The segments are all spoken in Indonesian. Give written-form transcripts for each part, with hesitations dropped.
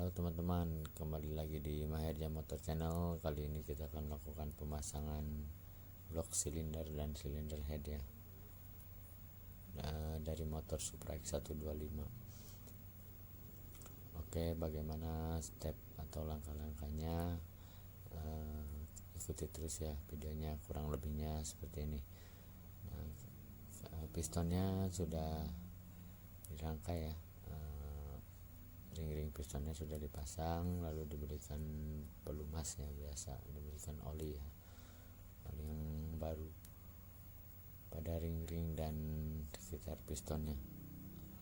Halo teman-teman, kembali lagi di Maherja Motor Channel. Kali ini kita akan melakukan pemasangan blok silinder dan silinder head ya, dari motor Supra X125. Oke, bagaimana step atau langkah-langkahnya? Ikuti terus ya videonya, kurang lebihnya seperti ini. Pistonnya sudah dirangkai ya, ring-ring pistonnya sudah dipasang, lalu diberikan pelumasnya, biasa diberikan oli ya, oli yang baru pada ring-ring dan sekitar pistonnya.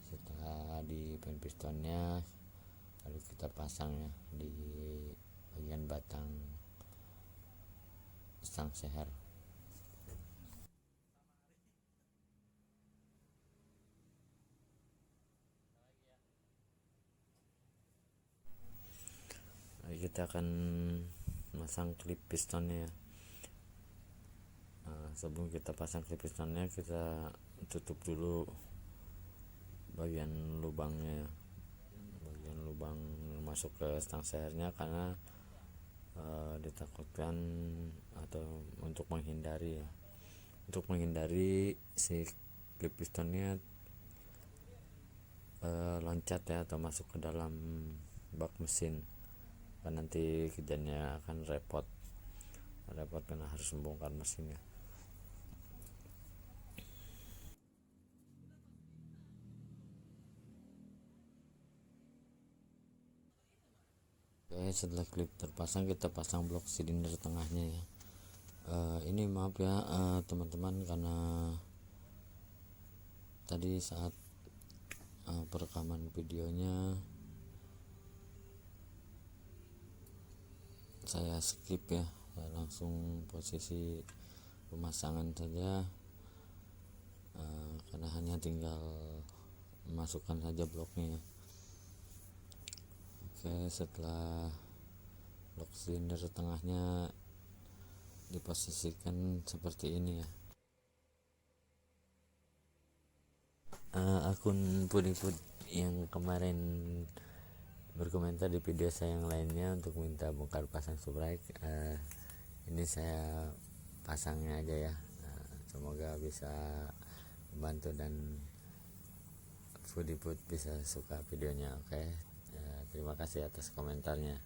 Setelah di pen pistonnya, lalu kita pasang ya di bagian batang stang seher. Lalu kita akan masang klip pistonnya ya. Sebelum kita pasang klip pistonnya, kita tutup dulu bagian lubangnya ya, bagian lubang masuk ke stang sehernya, karena ditakutkan atau untuk menghindari si klip pistonnya loncat ya atau masuk ke dalam bak mesin, kan nanti kerjanya akan repot karena harus membongkar mesinnya. Oke, setelah klip terpasang, kita pasang blok silinder tengahnya ya. Ini maaf ya teman-teman, karena tadi saat perekaman videonya saya skip ya, saya langsung posisi pemasangan saja, karena hanya tinggal memasukkan saja bloknya ya. Oke, setelah blok silinder tengahnya diposisikan seperti ini ya. Akun Pudipud yang kemarin berkomentar di video saya yang lainnya untuk minta bongkar pasang subrek, ini saya pasangnya aja ya. Semoga bisa membantu dan Pudipud bisa suka videonya. Oke, terima kasih atas komentarnya.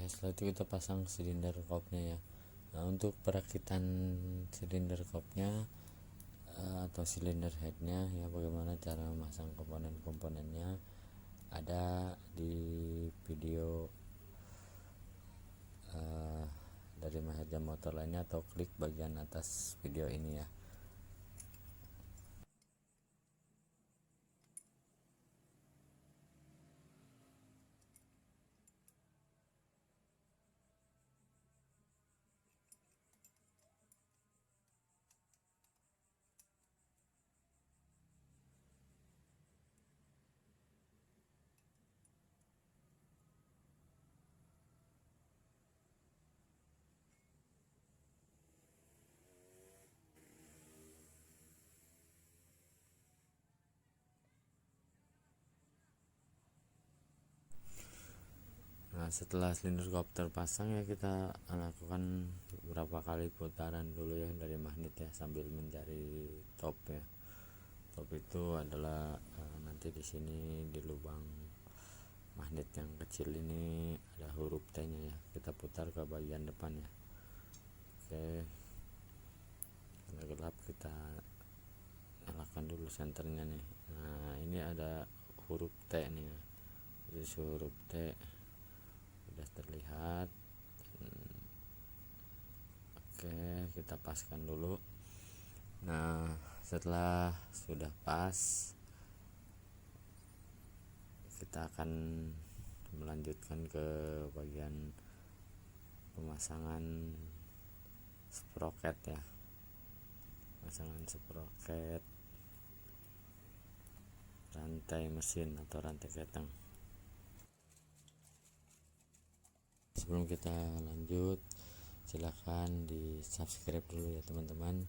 Setelah itu kita pasang silinder kopnya ya. Nah, untuk perakitan silinder kopnya atau silinder headnya ya, bagaimana cara memasang komponen-komponennya ada di video dari Maherja Motor lainnya, atau klik bagian atas video ini ya. Nah, setelah silinder kop terpasang ya, kita lakukan beberapa kali putaran dulu ya dari magnet ya, sambil mencari top ya. Top itu adalah nanti di sini di lubang magnet yang kecil ini ada huruf T nya ya, kita putar ke bagian depan ya. Oke, karena gelap kita nyalakan dulu senternya nih. Nah, ini ada huruf T nih ya, jadi huruf T sudah terlihat. Oke, kita paskan dulu. Nah, setelah sudah pas, kita akan melanjutkan ke bagian pemasangan sprocket ya, pemasangan sprocket rantai mesin atau rantai keteng. Sebelum kita lanjut, silahkan di subscribe dulu ya teman-teman,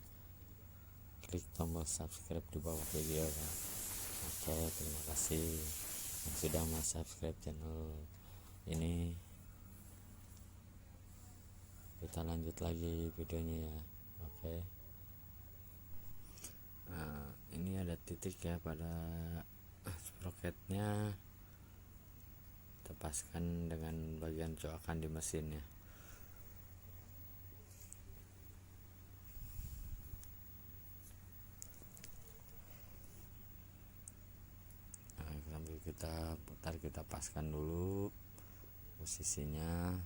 klik tombol subscribe di bawah video ya. Oke, terima kasih yang sudah subscribe channel ini. Kita lanjut lagi videonya ya. Oke, nah, ini ada titik ya pada sprocketnya, kita paskan dengan bagian coakan di mesin ya. Nah, sambil kita putar, kita paskan dulu posisinya.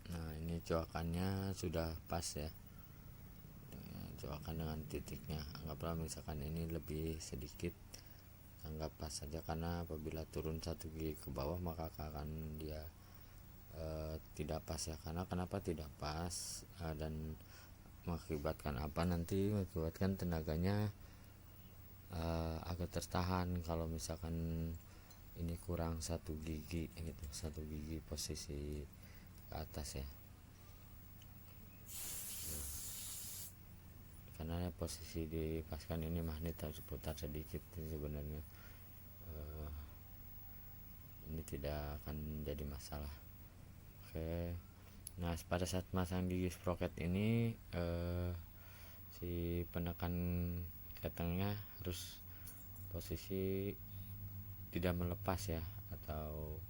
Nah, ini coakannya sudah pas ya, coakan dengan titiknya. Anggaplah misalkan ini lebih sedikit, anggap pas saja, karena apabila turun satu gigi ke bawah maka akan dia tidak pas ya. Karena kenapa tidak pas dan mengakibatkan apa, nanti mengakibatkan tenaganya agak tertahan kalau misalkan ini kurang satu gigi gitu, satu gigi posisi ke atas ya. Karena posisi dipaskan ini magnet harus putar sedikit sebenarnya, ini tidak akan jadi masalah. Oke, nah pada saat masang gigi sprocket ini si penekan ketengnya harus posisi tidak melepas ya, atau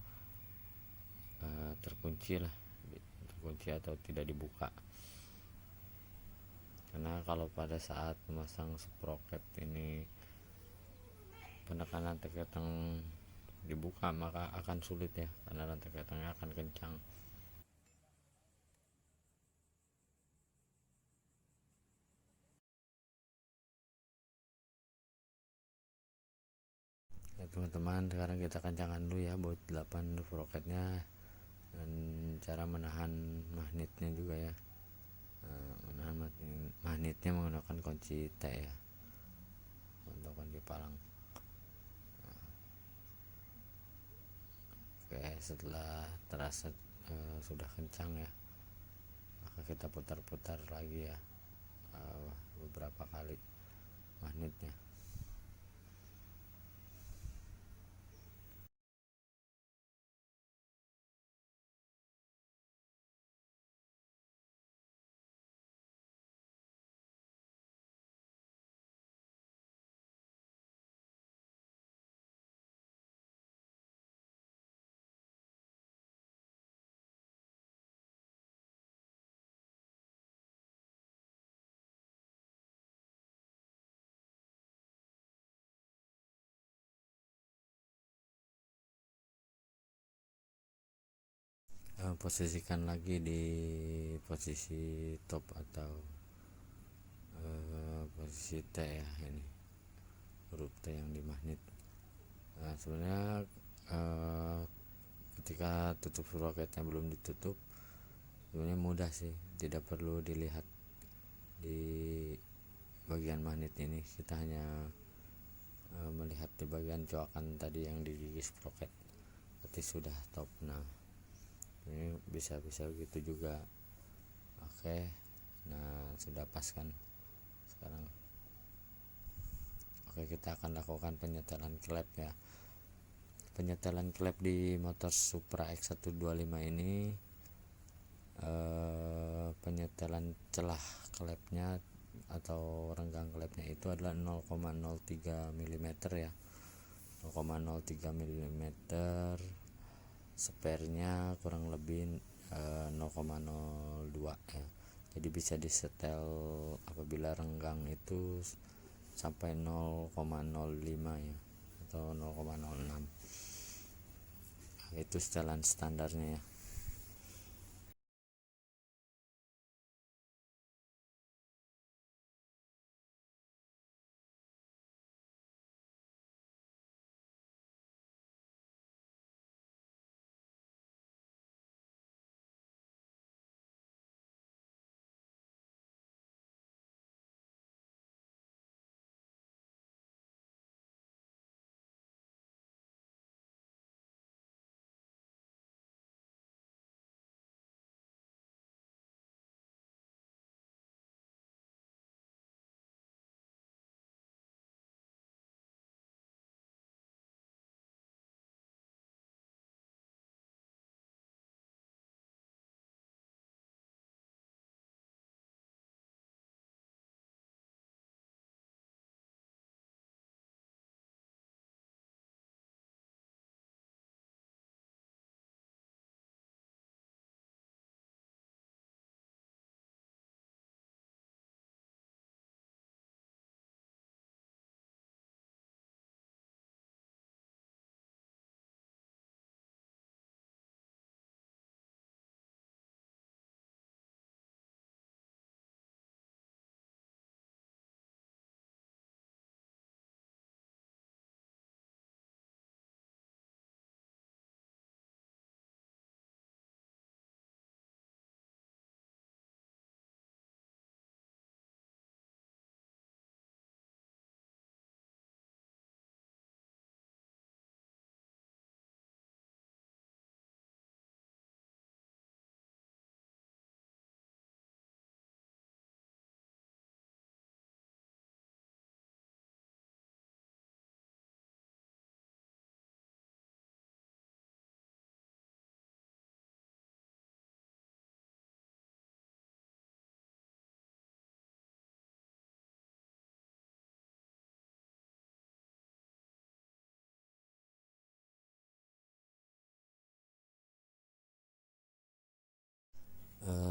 terkunci atau tidak dibuka. Karena kalau pada saat memasang sprocket ini penekanan rantai keteng dibuka, maka akan sulit ya, karena rantai ketengnya akan kencang. Ya teman-teman, sekarang kita kencangkan dulu ya buat 8 sprocketnya, dan cara menahan magnetnya juga ya. Menahan magnetnya menggunakan kunci T ya, untuk kunci palang. Oke, setelah terasa sudah kencang ya, maka kita putar-putar lagi ya beberapa kali magnetnya. Posisikan lagi di posisi top atau posisi T ya, ini huruf T yang di magnet. Nah, sebenarnya ketika tutup sprocketnya belum ditutup, sebenarnya mudah sih, tidak perlu dilihat di bagian magnet ini. Kita hanya melihat di bagian coakan tadi yang di gigi sprocket, berarti sudah top. Nah, ini bisa gitu juga. Oke, nah sudah pas kan sekarang. Oke, kita akan lakukan penyetelan klep ya. penyetelan klep di motor Supra X125 ini, penyetelan celah klepnya atau renggang klepnya itu adalah 0,03 mm ya, 0,03 mm. Sparenya kurang lebih 0,02 ya. Jadi bisa disetel apabila renggang itu sampai 0,05 ya atau 0,06. Itu setelan standarnya ya.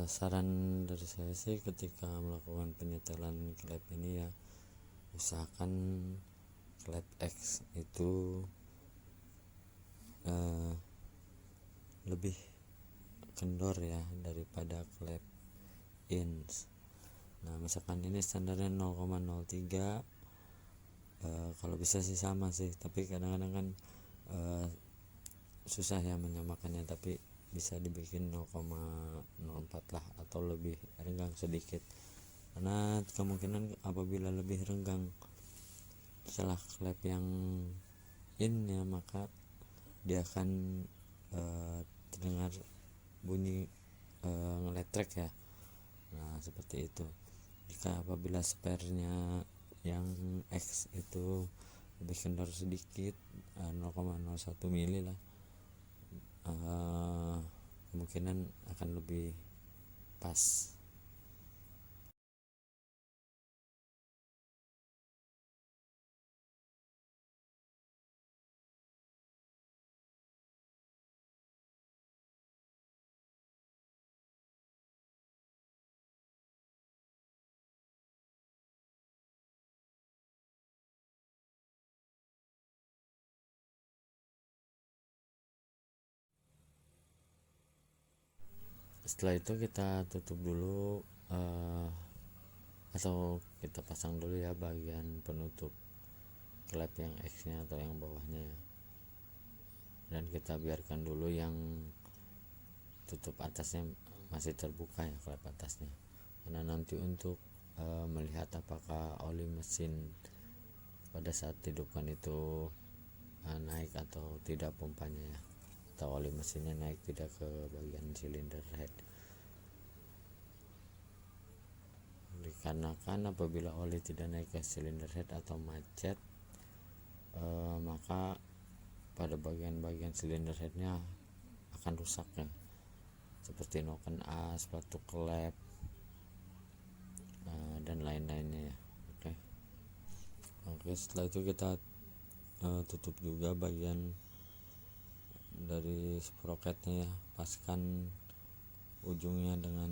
Saran dari saya sih ketika melakukan penyetelan klep ini ya, usahakan klep X itu lebih kendor ya daripada klep ins. Nah misalkan ini standarnya 0,03, kalau bisa sih sama sih, tapi kadang-kadang kan susah ya menyamakannya, tapi bisa dibikin 0,04 lah atau lebih renggang sedikit, karena kemungkinan apabila lebih renggang celah klep yang in ya, maka dia akan terdengar bunyi ngeletrek ya. Nah seperti itu. Jika apabila sparenya yang X itu lebih kendor sedikit, 0,01 mili lah, kemungkinan akan lebih pas. Setelah itu kita tutup dulu, atau kita pasang dulu ya bagian penutup klep yang X nya atau yang bawahnya ya. Dan kita biarkan dulu yang tutup atasnya masih terbuka ya, klep atasnya, karena nanti untuk melihat apakah oli mesin pada saat dihidupkan itu naik atau tidak pompanya ya, atau oli mesinnya naik tidak ke bagian silinder head. Dikarenakan apabila oli tidak naik ke silinder head atau macet, maka pada bagian-bagian silinder headnya akan rusak ya, seperti noken as, batu kelep, dan lain-lainnya ya. Oke, setelah itu kita tutup juga bagian dari sprocketnya ya, paskan ujungnya dengan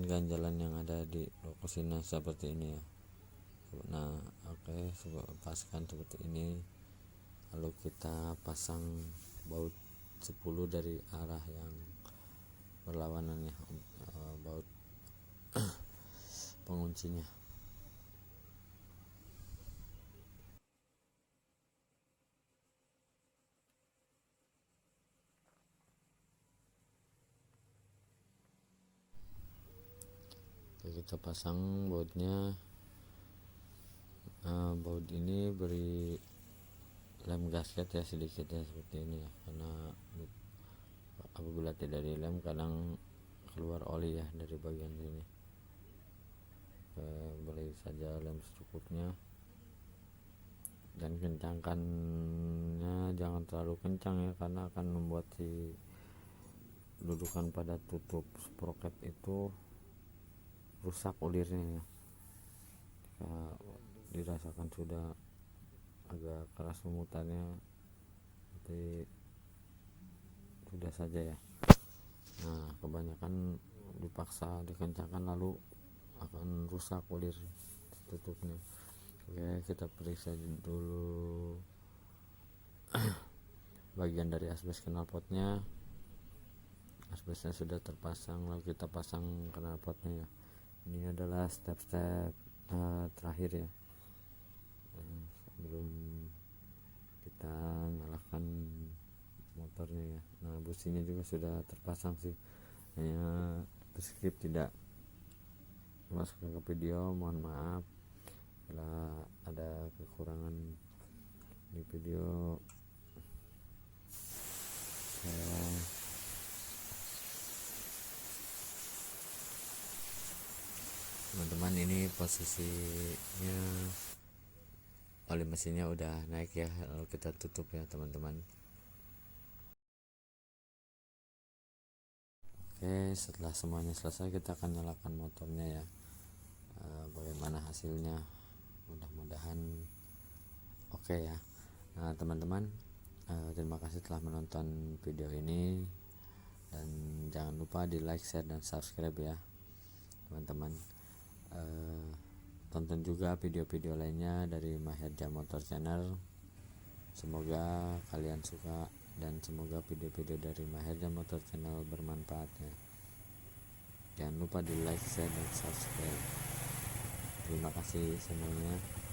ganjalan yang ada di lokasinya seperti ini ya. Nah, oke, paskan seperti ini, lalu kita pasang baut 10 dari arah yang berlawanan ya, baut penguncinya. Oke, kita pasang bautnya. Baut ini beri lem gasket ya sedikit ya, seperti ini ya, karena apabila tidak dilem kadang keluar oli ya dari bagian sini. Beri saja lem secukupnya, dan kencangkannya jangan terlalu kencang ya, karena akan membuat si dudukan pada tutup sprocket itu rusak ulirnya ya. Jika dirasakan sudah agak keras pemutarnya, berarti sudah saja ya. Nah, kebanyakan dipaksa dikencangkan lalu akan rusak ulir tutupnya. Oke, kita periksa dulu bagian dari asbes knalpotnya. Asbesnya sudah terpasang, lalu kita pasang knalpotnya ya. Ini adalah step-step terakhir ya, sebelum kita nyalakan motornya ya. Nah, businya juga sudah terpasang sih, hanya skip tidak masukkan ke video, mohon maaf bila ada kekurangan di video. Teman-teman, ini posisinya oli mesinnya udah naik ya, lalu kita tutup ya teman-teman. Oke, setelah semuanya selesai kita akan nyalakan motornya ya. Bagaimana hasilnya, mudah-mudahan oke ya. Nah teman-teman, terima kasih telah menonton video ini, dan jangan lupa di like, share, dan subscribe ya teman-teman. Tonton juga video-video lainnya dari Maherja Motor Channel. Semoga kalian suka, dan semoga video-video dari Maherja Motor Channel bermanfaat ya. Jangan lupa di like, share, dan subscribe. Terima kasih semuanya.